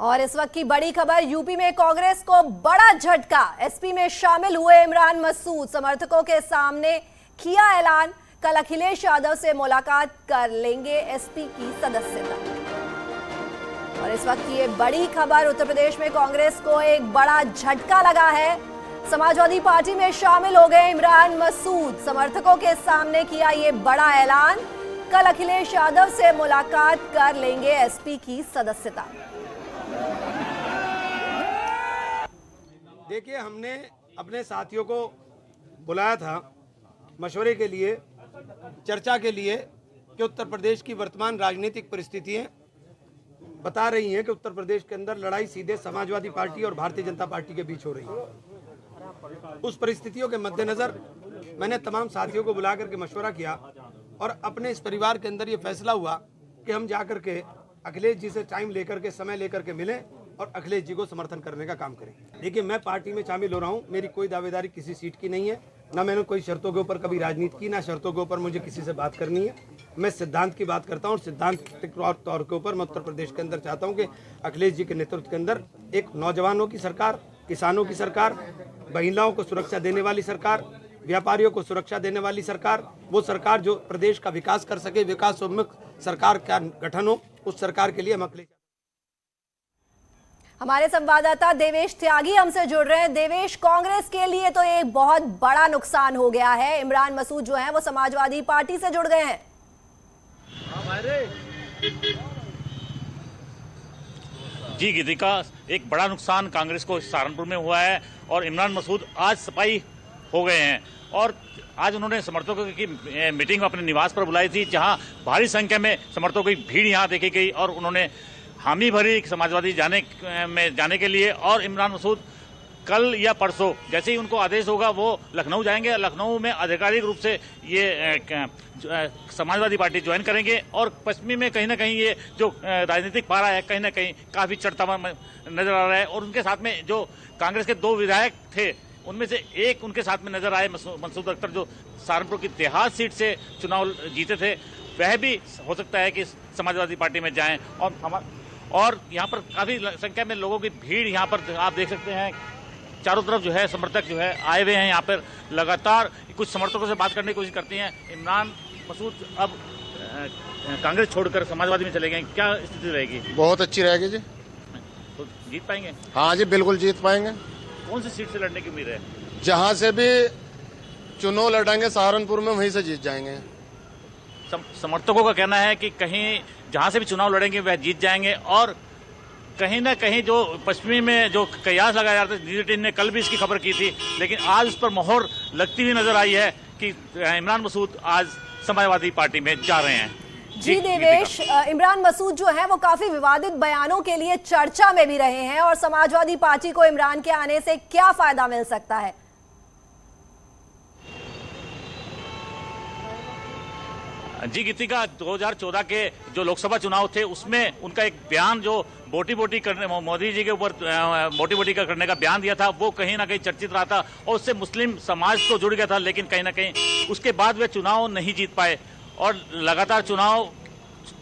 और इस वक्त की बड़ी खबर, यूपी में कांग्रेस को बड़ा झटका। एसपी में शामिल हुए इमरान मसूद समर्थकों के सामने किया ऐलान, कल अखिलेश यादव से मुलाकात कर लेंगे एसपी की सदस्यता। और इस वक्त की ये बड़ी खबर, उत्तर प्रदेश में कांग्रेस को एक बड़ा झटका लगा है। समाजवादी पार्टी में शामिल हो गए इमरान मसूद, समर्थकों के सामने किया ये बड़ा ऐलान, कल अखिलेश यादव से मुलाकात कर लेंगे एसपी की सदस्यता। देखिए, हमने अपने साथियों को बुलाया था मशवरे के लिए, चर्चा के लिए कि उत्तर प्रदेश की वर्तमान राजनीतिक परिस्थितियां बता रही हैं कि उत्तर प्रदेश के अंदर लड़ाई सीधे समाजवादी पार्टी और भारतीय जनता पार्टी के बीच हो रही है। उस परिस्थितियों के मद्देनजर मैंने तमाम साथियों को बुला करके मशवरा किया और अपने इस परिवार के अंदर ये फैसला हुआ कि हम जाकर के अखिलेश जी से टाइम लेकर के, समय लेकर के मिलें और अखिलेश जी को समर्थन करने का काम करें। देखिए, मैं पार्टी में शामिल हो रहा हूँ, मेरी कोई दावेदारी किसी सीट की नहीं है, ना मैंने कोई शर्तों के ऊपर कभी राजनीति की, ना शर्तों के ऊपर मुझे किसी से बात करनी है। मैं सिद्धांत की बात करता हूँ और सिद्धांतिक तौर के ऊपर मैं उत्तर प्रदेश के अंदर चाहता हूँ कि अखिलेश जी के नेतृत्व के अंदर एक नौजवानों की सरकार, किसानों की सरकार, महिलाओं को सुरक्षा देने वाली सरकार, व्यापारियों को सुरक्षा देने वाली सरकार, वो सरकार जो प्रदेश का विकास कर सके, विकासोन्मुख सरकार का गठन हो, उस सरकार के लिए हम अखिलेश। हमारे संवाददाता देवेश त्यागी हमसे जुड़ रहे हैं। देवेश, कांग्रेस के लिए तो एक बहुत बड़ा नुकसान हो गया है, इमरान मसूद जो हैं वो समाजवादी पार्टी से जुड़ गए हैं। जी गीतिका, एक बड़ा नुकसान कांग्रेस को सहारनपुर में हुआ है और इमरान मसूद आज सफाई हो गए हैं और आज उन्होंने समर्थकों की मीटिंग अपने निवास पर बुलाई थी, जहां भारी संख्या में समर्थकों की भीड़ यहां देखी गई और उन्होंने हामी भरी समाजवादी जाने के लिए। और इमरान मसूद कल या परसों जैसे ही उनको आदेश होगा वो लखनऊ जाएंगे, लखनऊ में आधिकारिक रूप से ये समाजवादी पार्टी ज्वाइन करेंगे और पश्चिमी में कहीं ना कहीं ये जो राजनीतिक पारा है कहीं ना कहीं काफी चढ़ता हुआ नजर आ रहा है। और उनके साथ में जो कांग्रेस के 2 विधायक थे उनमें से एक उनके साथ में नजर आए, मसूद अख्तर, जो सहारनपुर की देहात सीट से चुनाव जीते थे, वह भी हो सकता है कि समाजवादी पार्टी में जाएं। और यहाँ पर काफी संख्या में लोगों की भीड़ यहाँ पर आप देख सकते हैं, चारों तरफ जो है समर्थक जो है आए हुए हैं यहाँ पर। लगातार कुछ समर्थकों से बात करने की कोशिश करती हैं। इमरान मसूद अब कांग्रेस छोड़कर समाजवादी में चले गए, क्या स्थिति रहेगी? बहुत अच्छी रहेगी जी। तो जीत पाएंगे? हाँ जी, बिल्कुल जीत पाएंगे। कौन सी सीट से लड़ने की उम्मीद है? जहाँ से भी चुनाव लड़ेंगे सहारनपुर में वहीं से जीत जाएंगे। समर्थकों का कहना है कि कहीं जहां से भी चुनाव लड़ेंगे वह जीत जाएंगे और कहीं ना कहीं जो पश्चिमी में जो कयास लगाया जा रहा था, न्यूज़ 18 ने कल भी इसकी खबर की थी, लेकिन आज उस पर मोहर लगती हुई नजर आई है कि इमरान मसूद आज समाजवादी पार्टी में जा रहे हैं। जी देवेश, इमरान मसूद जो है वो काफी विवादित बयानों के लिए चर्चा में भी रहे हैं और समाजवादी पार्टी को इमरान के आने से क्या फायदा मिल सकता है? जी गीतिका, 2014 के जो लोकसभा चुनाव थे उसमें उनका एक बयान जो बोटी करने, मोदी जी के ऊपर बोटी करने का बयान दिया था, वो कहीं ना कहीं चर्चित रहा था और उससे मुस्लिम समाज तो जुड़ गया था, लेकिन कहीं ना कहीं उसके बाद वे चुनाव नहीं जीत पाए और लगातार चुनाव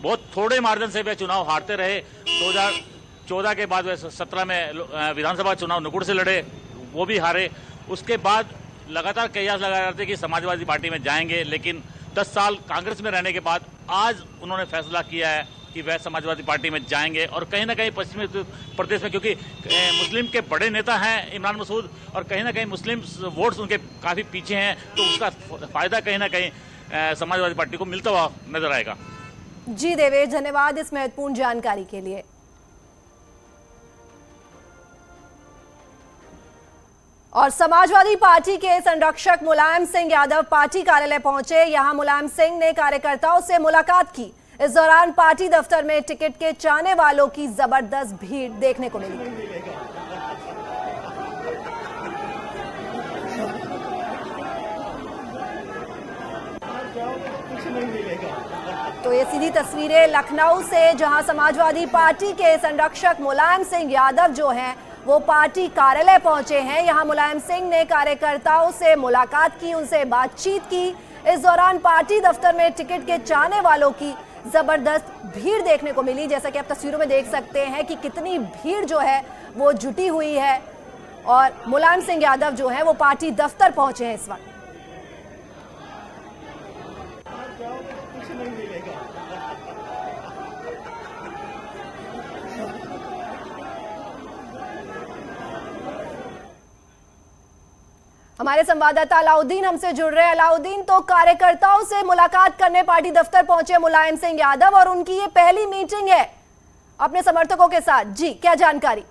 बहुत थोड़े मार्जिन से वे चुनाव हारते रहे। 2014 के बाद वे 17 में विधानसभा चुनाव नुकुड़ से लड़े, वो भी हारे। उसके बाद लगातार कयास लगाए जाते थे कि समाजवादी पार्टी में जाएंगे, लेकिन 10 साल कांग्रेस में रहने के बाद आज उन्होंने फैसला किया है कि वह समाजवादी पार्टी में जाएंगे। और कहीं ना कहीं पश्चिमी प्रदेश में, क्योंकि मुस्लिम के बड़े नेता हैं इमरान मसूद और कहीं ना कहीं मुस्लिम वोट्स उनके काफी पीछे हैं, तो उसका फायदा कहीं ना कहीं समाजवादी पार्टी को मिलता हुआ नजर आएगा। जी देवेश, धन्यवाद इस महत्वपूर्ण जानकारी के लिए। और समाजवादी पार्टी के संरक्षक मुलायम सिंह यादव पार्टी कार्यालय पहुंचे। यहां मुलायम सिंह ने कार्यकर्ताओं से मुलाकात की। इस दौरान पार्टी दफ्तर में टिकट के चाहने वालों की जबरदस्त भीड़ देखने को मिली। तो ये सीधी तस्वीरें लखनऊ से, जहां समाजवादी पार्टी के संरक्षक मुलायम सिंह यादव जो हैं वो पार्टी कार्यालय पहुंचे हैं। यहां मुलायम सिंह ने कार्यकर्ताओं से मुलाकात की, उनसे बातचीत की। इस दौरान पार्टी दफ्तर में टिकट के चाहने वालों की जबरदस्त भीड़ देखने को मिली। जैसा कि आप तस्वीरों में देख सकते हैं कि कितनी भीड़ जो है वो जुटी हुई है और मुलायम सिंह यादव जो है वो पार्टी दफ्तर पहुंचे हैं इस वक्त। हमारे संवाददाता अलाउद्दीन हमसे जुड़ रहे हैं। अलाउद्दीन, तो कार्यकर्ताओं से मुलाकात करने पार्टी दफ्तर पहुंचे मुलायम सिंह यादव और उनकी ये पहली मीटिंग है अपने समर्थकों के साथ। जी, क्या जानकारी?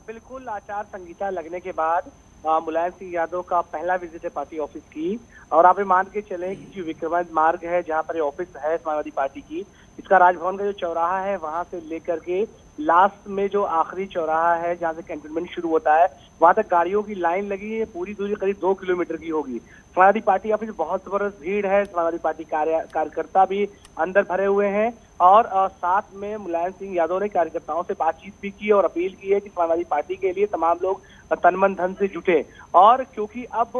बिल्कुल, आचार संहिता लगने के बाद मुलायम सिंह यादव का पहला विजिट है पार्टी ऑफिस की। और आप ये मान के चलें कि जो विक्रमादित्य मार्ग है जहां पर ऑफिस है समाजवादी पार्टी की, इसका राजभवन का जो चौराहा है वहां से लेकर के लास्ट में जो आखिरी चौराहा है जहां से कैंटोनमेंट शुरू होता है वहां तक गाड़ियों की लाइन लगी है। पूरी दूरी करीब 2 किलोमीटर की होगी। समाजवादी पार्टी ऑफिस बहुत जबरदस्त भीड़ है। समाजवादी पार्टी कार्यकर्ता भी अंदर भरे हुए हैं और साथ में मुलायम सिंह यादव ने कार्यकर्ताओं से बातचीत भी की और अपील की है कि समाजवादी पार्टी के लिए तमाम लोग तन मन धन से जुटे। और क्योंकि अब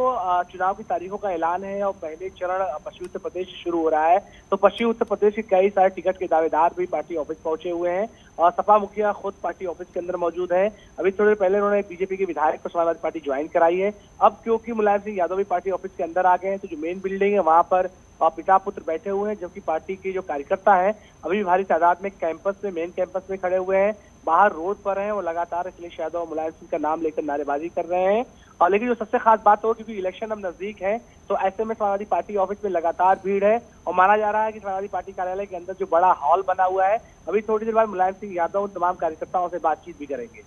चुनाव की तारीखों का ऐलान है और पहले चरण पश्चिमी उत्तर प्रदेश से शुरू हो रहा है, तो पश्चिमी उत्तर प्रदेश के कई सारे टिकट के दावेदार भी पार्टी ऑफिस पहुंचे हुए हैं और सपा मुखिया खुद पार्टी ऑफिस के अंदर मौजूद है। अभी थोड़ी देर पहले उन्होंने बीजेपी के विधायक को समाजवादी पार्टी ज्वाइन कराई है। अब क्योंकि मुलायम सिंह यादव भी पार्टी ऑफिस के अंदर आ गए हैं, तो जो मेन बिल्डिंग है वहां पर पिता पुत्र बैठे हुए हैं, जबकि पार्टी के जो कार्यकर्ता है अभी भी भारी तादाद में कैंपस में, मेन कैंपस में खड़े हुए हैं। बाहर रोड पर हैं, वो लगातार अखिलेश यादव और मुलायम सिंह का नाम लेकर नारेबाजी कर रहे हैं। और लेकिन जो सबसे खास बात हो, क्योंकि इलेक्शन अब नजदीक है, तो ऐसे में समाजवादी पार्टी ऑफिस में लगातार भीड़ है और माना जा रहा है कि समाजवादी पार्टी कार्यालय के अंदर जो बड़ा हॉल बना हुआ है, अभी थोड़ी देर बाद मुलायम सिंह यादव उन तमाम कार्यकर्ताओं से बातचीत भी करेंगे।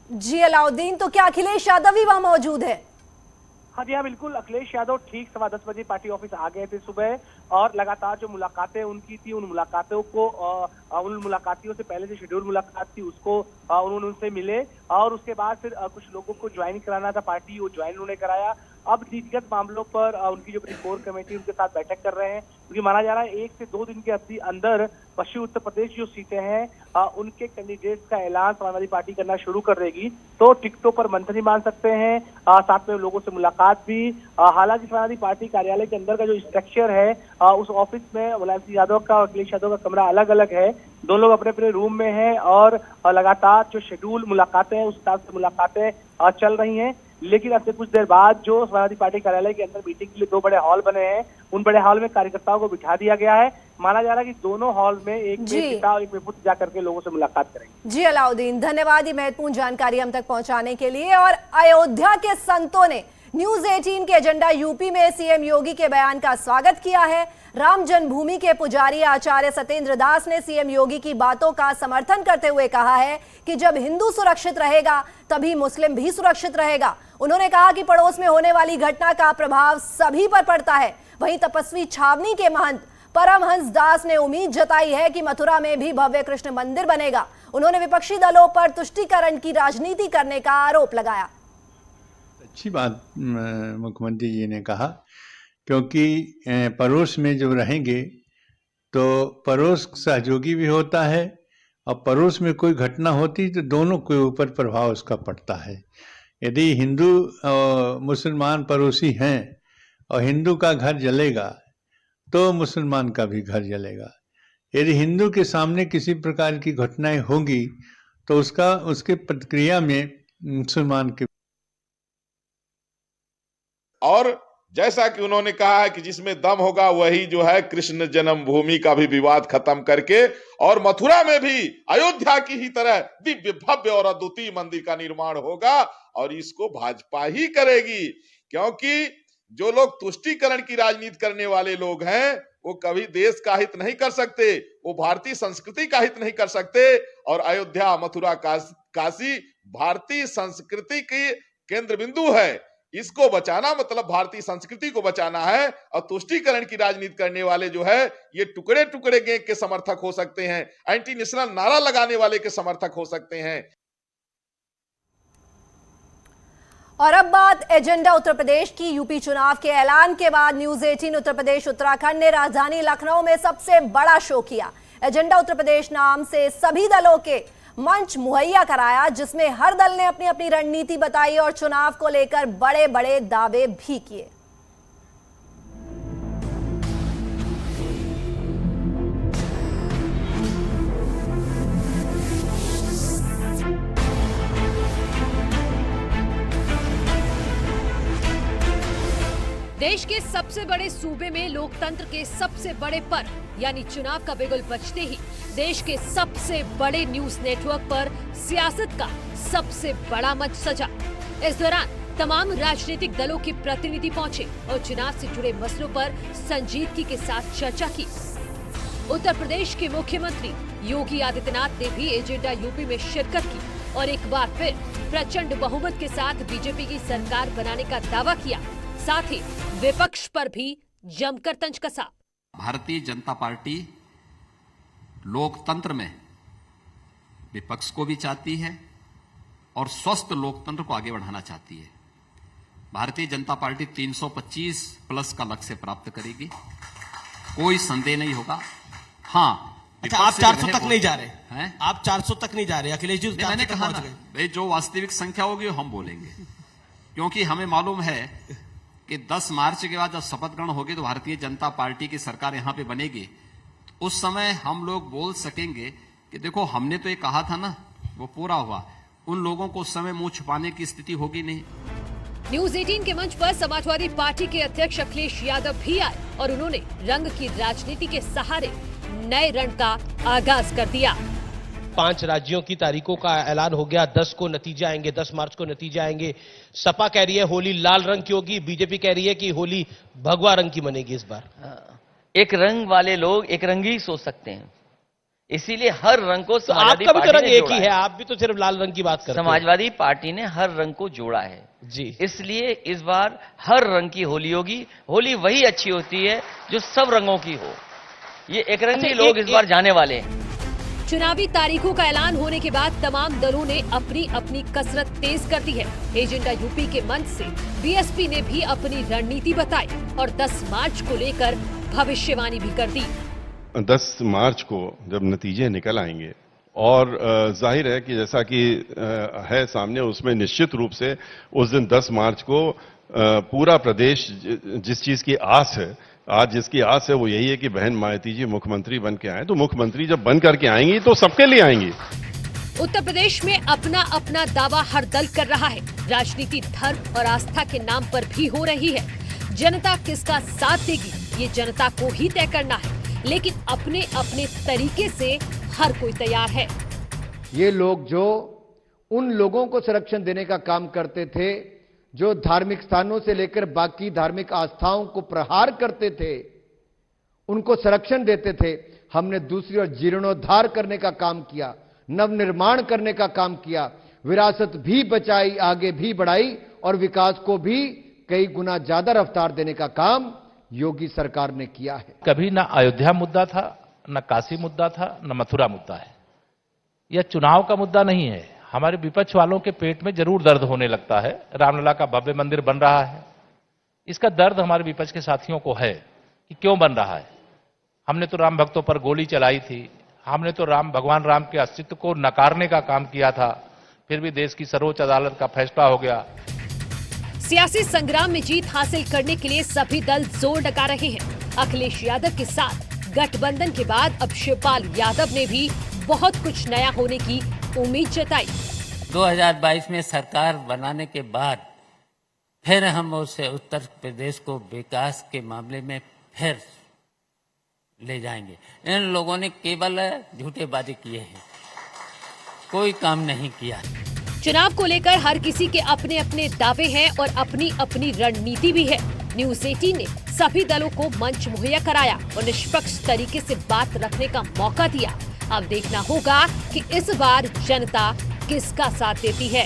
जी अलाउद्दीन, तो क्या अखिलेश यादव भी वहां मौजूद है? हाँ जी, हाँ बिल्कुल। अखिलेश यादव ठीक 10:15 बजे पार्टी ऑफिस आ गए थे सुबह और लगातार जो मुलाकातें उनकी थी उन मुलाकातियों से पहले जो शेड्यूल मुलाकात थी उसको उन्होंने उनसे मिले और उसके बाद फिर कुछ लोगों को ज्वाइन कराना था पार्टी, वो ज्वाइन उन्होंने कराया। अब नीतिगत मामलों पर उनकी जो कोर कमेटी उनके साथ बैठक कर रहे हैं, क्योंकि माना जा रहा है 1 से 2 दिन के अंदर पश्चिमी उत्तर प्रदेश जो सीटें हैं उनके कैंडिडेट्स का ऐलान समाजवादी पार्टी करना शुरू कर देगी। तो टिकटों पर मंथन ही मान सकते हैं, साथ में लोगों से मुलाकात भी। हालांकि समाजवादी पार्टी कार्यालय के अंदर का जो स्ट्रक्चर है उस ऑफिस में मुलायम सिंह यादव का और अखिलेश यादव का कमरा अलग अलग है। दोनों लोग अपने अपने रूम में हैं और लगातार जो शेड्यूल मुलाकातें हैं उस हिसाब से मुलाकातें चल रही हैं। लेकिन अब से कुछ देर बाद जो समाजवादी पार्टी कार्यालय के अंदर मीटिंग के लिए 2 बड़े हॉल बने हैं, उन बड़े हॉल में कार्यकर्ताओं को बिठा दिया गया है। माना जा रहा है कि दोनों हॉल में एक में पिता और एक में पुत्र जाकर के लोगों से मुलाकात करेंगे। जी अलाउद्दीन, धन्यवाद ये महत्वपूर्ण जानकारी हम तक पहुंचाने के लिए। और अयोध्या के संतों ने न्यूज 18 के एजेंडा यूपी में सीएम योगी के बयान का स्वागत किया है। राम जन्मभूमि के पुजारी आचार्य सत्येंद्र दास ने सीएम योगी की बातों का समर्थन करते हुए कहा है कि जब हिंदू सुरक्षित रहेगा तभी मुस्लिम भी सुरक्षित रहेगा। उन्होंने कहा कि पड़ोस में होने वाली घटना का प्रभाव सभी पर पड़ता है। वहीं तपस्वी छावनी के महंत परमहंस दास ने उम्मीद जताई है कि मथुरा में भी भव्य कृष्ण मंदिर बनेगा। उन्होंने विपक्षी दलों पर तुष्टीकरण की राजनीति करने का आरोप लगाया। अच्छी बात मुख्यमंत्री जी ने कहा, क्योंकि पड़ोस में जब रहेंगे तो पड़ोस सहयोगी भी होता है और पड़ोस में कोई घटना होती तो दोनों के ऊपर प्रभाव उसका पड़ता है। यदि हिंदू और मुसलमान पड़ोसी हैं और हिंदू का घर जलेगा तो मुसलमान का भी घर जलेगा। यदि हिंदू के सामने किसी प्रकार की घटनाएं होंगी तो उसके प्रतिक्रिया में मुसलमान के। और जैसा कि उन्होंने कहा है कि जिसमें दम होगा वही जो है कृष्ण जन्मभूमि का भी विवाद खत्म करके और मथुरा में भी अयोध्या की ही तरह दिव्य भव्य और अद्वितीय मंदिर का निर्माण होगा और इसको भाजपा ही करेगी। क्योंकि जो लोग तुष्टीकरण की राजनीति करने वाले लोग हैं वो कभी देश का हित नहीं कर सकते, वो भारतीय संस्कृति का हित नहीं कर सकते। और अयोध्या, मथुरा, काशी भारतीय संस्कृति की केंद्र बिंदु है। इसको बचाना मतलब भारतीय संस्कृति को बचाना है। और तुष्टीकरण की राजनीति करने वाले जो है ये टुकड़े टुकड़े गैंग के समर्थक हो सकते हैं, एंटी नेशनल नारा लगाने वाले के समर्थक हो सकते हैं। और अब बात एजेंडा उत्तर प्रदेश की। यूपी चुनाव के ऐलान के बाद न्यूज 18 उत्तर प्रदेश उत्तराखंड ने राजधानी लखनऊ में सबसे बड़ा शो किया। एजेंडा उत्तर प्रदेश नाम से सभी दलों के मंच मुहैया कराया, जिसमें हर दल ने अपनी अपनी रणनीति बताई और चुनाव को लेकर बड़े बड़े दावे भी किए। देश के सबसे बड़े सूबे में लोकतंत्र के सबसे बड़े पर्व यानी चुनाव का बिगुल बजते ही देश के सबसे बड़े न्यूज नेटवर्क पर सियासत का सबसे बड़ा मंच सजा। इस दौरान तमाम राजनीतिक दलों के प्रतिनिधि पहुंचे और चुनाव से जुड़े मसलों पर संजीदगी के साथ चर्चा की। उत्तर प्रदेश के मुख्यमंत्री योगी आदित्यनाथ ने भी एजेंडा यूपी में शिरकत की और एक बार फिर प्रचंड बहुमत के साथ बीजेपी की सरकार बनाने का दावा किया। साथ ही विपक्ष पर भी जमकर तंज कसा। भारतीय जनता पार्टी लोकतंत्र में विपक्ष को भी चाहती है और स्वस्थ लोकतंत्र को आगे बढ़ाना चाहती है। भारतीय जनता पार्टी 325 प्लस का लक्ष्य प्राप्त करेगी, कोई संदेह नहीं होगा। हाँ, अच्छा, आप 400 तक नहीं जा रहे हैं? आप 400 तक नहीं जा रहे? अखिलेश जी मैंने कहा ना भाई, जो वास्तविक संख्या होगी हम बोलेंगे, क्योंकि हमें मालूम है कि 10 मार्च के बाद जब शपथ ग्रहण होगी तो भारतीय जनता पार्टी की सरकार यहां पे बनेगी। उस समय हम लोग बोल सकेंगे कि देखो हमने तो ये कहा था ना, वो पूरा हुआ। उन लोगों को उस समय मुंह छुपाने की स्थिति होगी नहीं। न्यूज 18 के मंच पर समाजवादी पार्टी के अध्यक्ष अखिलेश यादव भी आए और उन्होंने रंग की राजनीति के सहारे नए रण का आगाज कर दिया। 5 राज्यों की तारीखों का ऐलान हो गया, 10 को नतीजे आएंगे, 10 मार्च को नतीजे आएंगे। सपा कह रही है होली लाल रंग की होगी, बीजेपी कह रही है कि होली भगवा रंग की मनेगी इस बार। एक रंग वाले लोग एक रंग ही सोच सकते हैं, इसीलिए हर रंग को तो आपका भी तो रंग एक ही है, आप भी तो सिर्फ लाल रंग की बात करते हैं। समाजवादी पार्टी ने हर रंग को जोड़ा है जी, इसलिए इस बार हर रंग की होली होगी। होली वही अच्छी होती है जो सब रंगों की हो। ये एक रंगी लोग इस बार जाने वाले हैं। चुनावी तारीखों का ऐलान होने के बाद तमाम दलों ने अपनी अपनी कसरत तेज कर दी है। एजेंडा यूपी के मंच से बीएसपी ने भी अपनी रणनीति बताई और 10 मार्च को लेकर भविष्यवाणी भी कर दी। 10 मार्च को जब नतीजे निकल आएंगे और जाहिर है कि जैसा कि है सामने, उसमें निश्चित रूप से उस दिन 10 मार्च को पूरा प्रदेश जिस चीज की आस है, आज जिसकी आस है वो यही है कि बहन मायावती जी मुख्यमंत्री बन के आए। तो मुख्यमंत्री जब बन करके आएंगी तो सबके लिए आएंगी। उत्तर प्रदेश में अपना अपना दावा हर दल कर रहा है। राजनीति धर्म और आस्था के नाम पर भी हो रही है। जनता किसका साथ देगी ये जनता को ही तय करना है, लेकिन अपने अपने तरीके से हर कोई तैयार है। ये लोग जो उन लोगों को संरक्षण देने का काम करते थे जो धार्मिक स्थानों से लेकर बाकी धार्मिक आस्थाओं को प्रहार करते थे, उनको संरक्षण देते थे। हमने दूसरी ओर जीर्णोद्धार करने का काम किया, नवनिर्माण करने का काम किया, विरासत भी बचाई, आगे भी बढ़ाई और विकास को भी कई गुना ज्यादा रफ्तार देने का काम योगी सरकार ने किया है। कभी ना अयोध्या मुद्दा था, न काशी मुद्दा था, न मथुरा मुद्दा है। यह चुनाव का मुद्दा नहीं है। हमारे विपक्ष वालों के पेट में जरूर दर्द होने लगता है। रामलला का भव्य मंदिर बन रहा है, इसका दर्द हमारे विपक्ष के साथियों को है कि क्यों बन रहा है। हमने तो राम भक्तों पर गोली चलाई थी, हमने तो भगवान राम के अस्तित्व को नकारने का काम किया था, फिर भी देश की सर्वोच्च अदालत का फैसला हो गया। सियासी संग्राम में जीत हासिल करने के लिए सभी दल जोर लगा रहे हैं। अखिलेश यादव के साथ गठबंधन के बाद अब शिवपाल यादव ने भी बहुत कुछ नया होने की उम्मीद जताई। 2022 में सरकार बनाने के बाद फिर हम उसे उत्तर प्रदेश को विकास के मामले में फिर ले जाएंगे। इन लोगों ने केवल झूठे वादे किए हैं, कोई काम नहीं किया। चुनाव को लेकर हर किसी के अपने अपने दावे हैं और अपनी अपनी रणनीति भी है। न्यूज 18 ने सभी दलों को मंच मुहैया कराया और निष्पक्ष तरीके से बात रखने का मौका दिया। अब देखना होगा कि इस बार जनता किसका साथ देती है।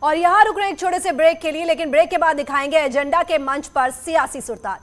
और यहाँ रुक रहे एक छोटे से ब्रेक के लिए, लेकिन ब्रेक के बाद दिखाएंगे एजेंडा के मंच पर सियासी सुरताल।